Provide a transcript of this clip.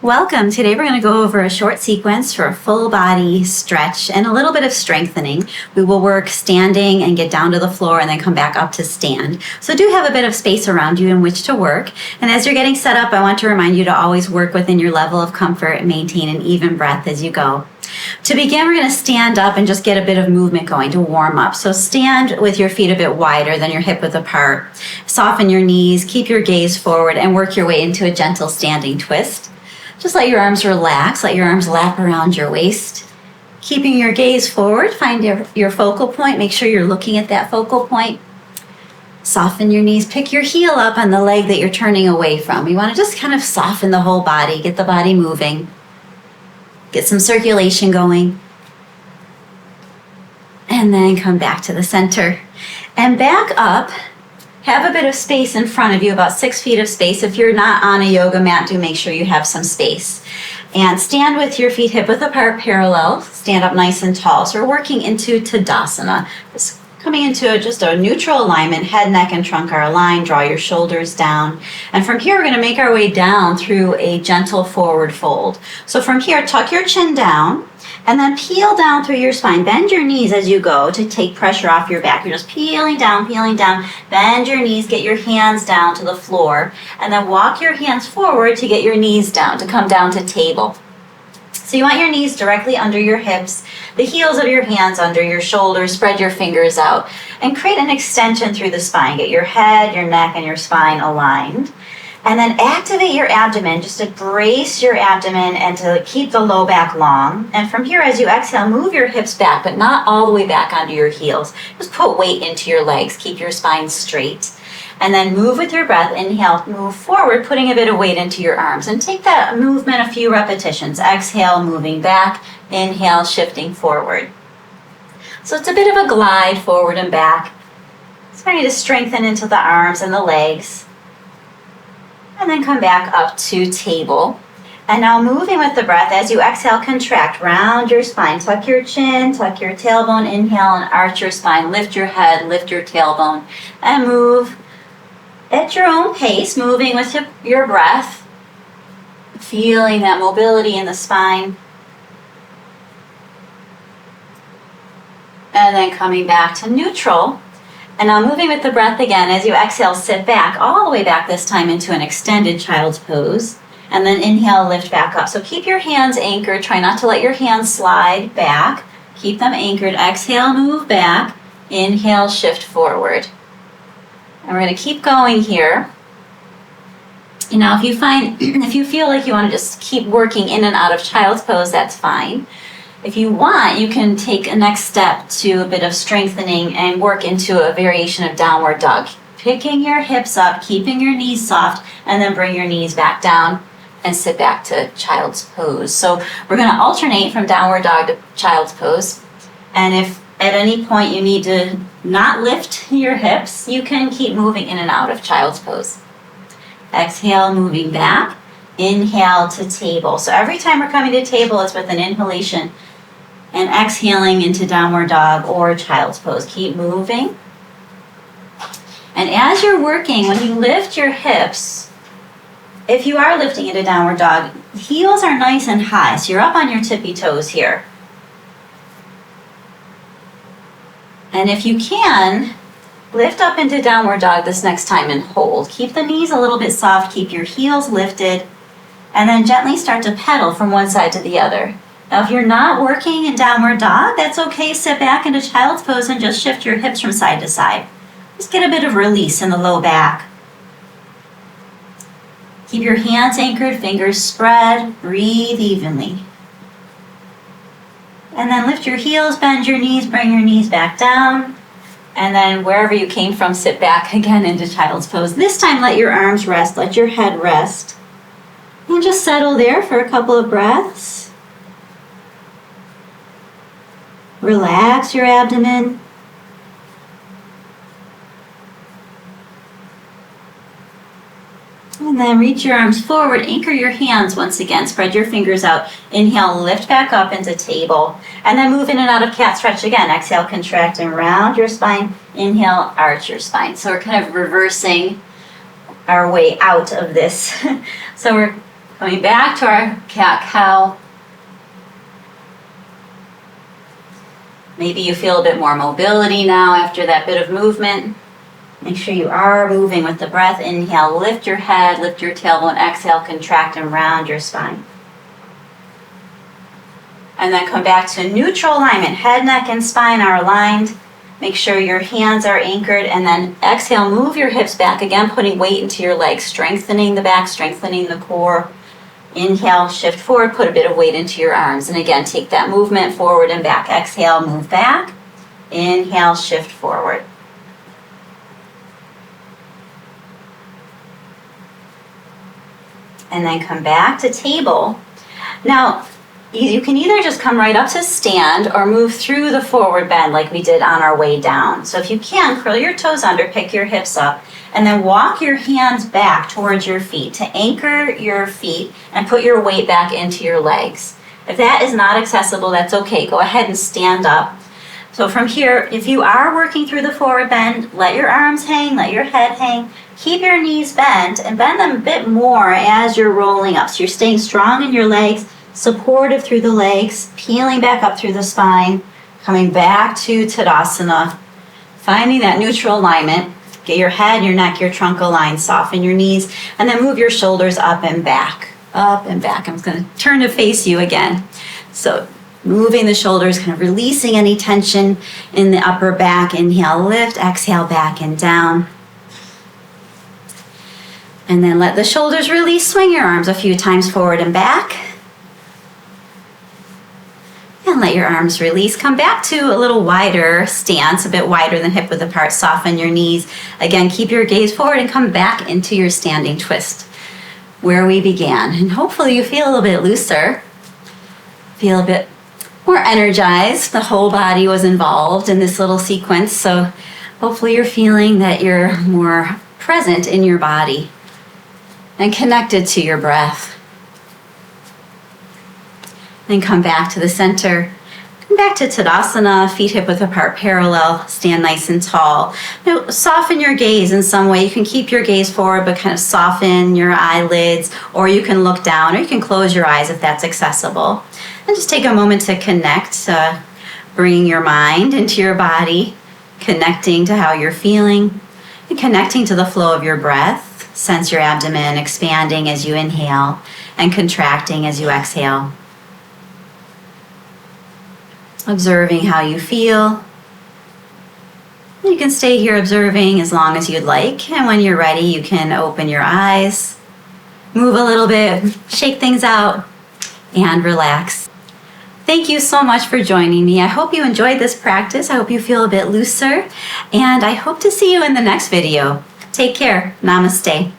Welcome. Today we're going to go over a short sequence for a full body stretch and a little bit of strengthening. We will work standing and get down to the floor and then come back up to stand. So do have a bit of space around you in which to work. And as you're getting set up, I want to remind you to always work within your level of comfort and maintain an even breath as you go. To begin, we're going to stand up and just get a bit of movement going to warm up. So stand with your feet a bit wider than your hip width apart. Soften your knees, keep your gaze forward, and work your way into a gentle standing twist. Just let your arms relax, let your arms lap around your waist. Keeping your gaze forward, find your focal point, make sure you're looking at that focal point. Soften your knees, pick your heel up on the leg that you're turning away from. You want to just kind of soften the whole body, get the body moving. Get some circulation going. And then come back to the center. And back up. Have a bit of space in front of you, about 6 feet of space. If you're not on a yoga mat, do make sure you have some space. And stand with your feet hip width apart, parallel. Stand up nice and tall. So we're working into Tadasana. Just coming into just a neutral alignment. Head, neck, and trunk are aligned. Draw your shoulders down. And from here, we're going to make our way down through a gentle forward fold. So from here, tuck your chin down. And then peel down through your spine. Bend your knees as you go to take pressure off your back. You're just peeling down. Bend your knees, get your hands down to the floor. And then walk your hands forward to get your knees down, to come down to table. So you want your knees directly under your hips, the heels of your hands under your shoulders, spread your fingers out, and create an extension through the spine. Get your head, your neck, and your spine aligned. And then activate your abdomen, just to brace your abdomen and to keep the low back long. And from here, as you exhale, move your hips back, but not all the way back onto your heels. Just put weight into your legs. Keep your spine straight. And then move with your breath. Inhale, move forward, putting a bit of weight into your arms. And take that movement a few repetitions. Exhale, moving back. Inhale, shifting forward. So it's a bit of a glide forward and back. Starting to strengthen into the arms and the legs. And then come back up to table. And now moving with the breath, as you exhale, contract, round your spine. Tuck your chin, tuck your tailbone, inhale and arch your spine. Lift your head, lift your tailbone, and move at your own pace, moving with your breath. Feeling that mobility in the spine. And then coming back to neutral. And now moving with the breath again, as you exhale, sit back, all the way back this time into an extended child's pose. And then inhale, lift back up. So keep your hands anchored. Try not to let your hands slide back. Keep them anchored. Exhale, move back. Inhale, shift forward. And we're going to keep going here. And now if you feel like you want to just keep working in and out of child's pose, that's fine. If you want, you can take a next step to a bit of strengthening and work into a variation of downward dog. Picking your hips up, keeping your knees soft, and then bring your knees back down and sit back to child's pose. So we're going to alternate from downward dog to child's pose. And if at any point you need to not lift your hips, you can keep moving in and out of child's pose. Exhale, moving back. Inhale to table. So every time we're coming to table, it's with an inhalation and exhaling into downward dog or child's pose. Keep moving. And as you're working, when you lift your hips, if you are lifting into downward dog, heels are nice and high. So you're up on your tippy toes here. And if you can, lift up into downward dog this next time and hold. Keep the knees a little bit soft. Keep your heels lifted. And then gently start to pedal from one side to the other. Now, if you're not working in downward dog, that's okay. Sit back into child's pose and just shift your hips from side to side. Just get a bit of release in the low back. Keep your hands anchored, fingers spread, breathe evenly. And then lift your heels, bend your knees, bring your knees back down. And then wherever you came from, sit back again into child's pose. This time, let your arms rest, let your head rest. And just settle there for a couple of breaths. Relax your abdomen. And then reach your arms forward, anchor your hands once again, spread your fingers out. Inhale, lift back up into table. And then move in and out of cat stretch again. Exhale, contract and round your spine. Inhale, arch your spine. So we're kind of reversing our way out of this. So we're Coming back to our cat-cow. Maybe you feel a bit more mobility now after that bit of movement. Make sure you are moving with the breath. Inhale, lift your head, lift your tailbone. Exhale, contract and round your spine. And then come back to neutral alignment. Head, neck, and spine are aligned. Make sure your hands are anchored, and then exhale, move your hips back again, putting weight into your legs, strengthening the back, strengthening the core. Inhale, shift forward, put a bit of weight into your arms. And again, take that movement forward and back. Exhale, move back. Inhale, shift forward. And then come back to table. Now, you can either just come right up to stand or move through the forward bend like we did on our way down. So if you can, curl your toes under, pick your hips up, and then walk your hands back towards your feet to anchor your feet and put your weight back into your legs. If that is not accessible, that's okay. Go ahead and stand up. So from here, if you are working through the forward bend, let your arms hang, let your head hang. Keep your knees bent and bend them a bit more as you're rolling up. So you're staying strong in your legs, supportive through the legs, peeling back up through the spine, coming back to Tadasana, finding that neutral alignment. Get your head, your neck, your trunk aligned, soften your knees, and then move your shoulders up and back, up and back. I'm just going to turn to face you again. So moving the shoulders, kind of releasing any tension in the upper back. Inhale, lift, exhale, back and down. And then let the shoulders release, swing your arms a few times forward and back. And let your arms release. Come back to a little wider stance, a bit wider than hip width apart. Soften your knees. Again, keep your gaze forward and come back into your standing twist where we began. And hopefully you feel a little bit looser, feel a bit more energized. The whole body was involved in this little sequence. So hopefully you're feeling that you're more present in your body and connected to your breath. Then come back to the center. Come back to Tadasana, feet hip width apart, parallel, stand nice and tall. Now, soften your gaze in some way. You can keep your gaze forward, but kind of soften your eyelids, or you can look down, or you can close your eyes if that's accessible. And just take a moment to connect, bringing your mind into your body, connecting to how you're feeling, and connecting to the flow of your breath. Sense your abdomen expanding as you inhale and contracting as you exhale. Observing how you feel. You can stay here observing as long as you'd like, and when you're ready, you can open your eyes, move a little bit, shake things out, and relax. Thank you so much for joining me. I hope you enjoyed this practice. I hope you feel a bit looser, and I hope to see you in the next video. Take care. Namaste.